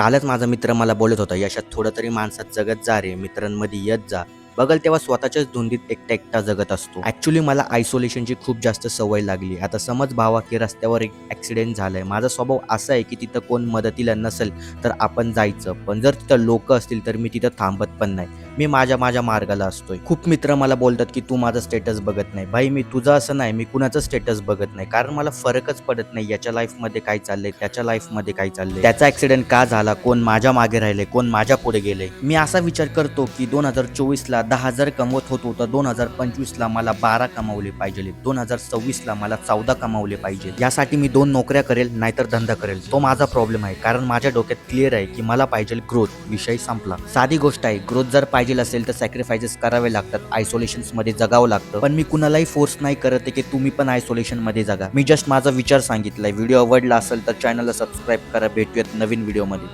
कालच माझा मित्र मला बोलत होता, "यशात थोडं तरी माणसात जगत जा रे, मित्रांमध्ये येत जा." बघल तेव्हा स्वतःच्याच धुंदीत एकटा-एकटा जगत असतो. ॲक्चुअली मला आयसोलेशनची खूप जास्त सवय लागली. आता समज भावा, की रस्त्यावर एक ॲक्सिडेंट झालाय. माझा स्वभाव असा आहे, की तिथं कोण मदतीला नसेल तर आपण जायचं. पण जर तिथं लोकं असतील तर मी तिथं थांबत पण नाही. मी माझ्या मार्गाला असतोय. खूप मित्र मला बोलतात, की "तू माझं स्टेटस बघत नाही." भाई मी तुझं असं नाही, मी कुणाचं स्टेटस बघत नाही. कारण मला फरकच पडत नाही याच्या लाईफमध्ये काय चाललंय, त्याच्या लाईफमध्ये काय चाललंय. त्याचा ॲक्सिडेंट का झाला, कोण माझ्या मागे राहिले, कोण माझ्या पुढे गेले. मी असा विचार करतो, की 2024ला 10,000 कमवत होतो, तर 2025ला मला 12 कमावले पाहिजे. 2026ला मला 14 कमावले पाहिजे. यासाठी मी 2 नोकऱ्या करेल, नाहीतर धंदा करेल. तो माझा प्रॉब्लेम आहे. कारण माझ्या डोक्यात क्लिअर आहे, की मला पाहिजे ग्रोथ. विषय संपला. साधी गोष्ट आहे. ग्रोथ जर पाहिजे असेल तर सॅक्रिफायसेस करावे लागतात. आयसोलेशनमध्ये जगावं लागतं. पण मी कुणालाही फोर्स नाही करत आहे, की तुम्ही पण आयसोलेशनमध्ये जगा. मी जस्ट माझा विचार सांगितलाय. व्हिडिओ आवडला असेल तर चॅनलला सबस्क्राईब करा. भेटूयात नवीन व्हिडिओमध्ये.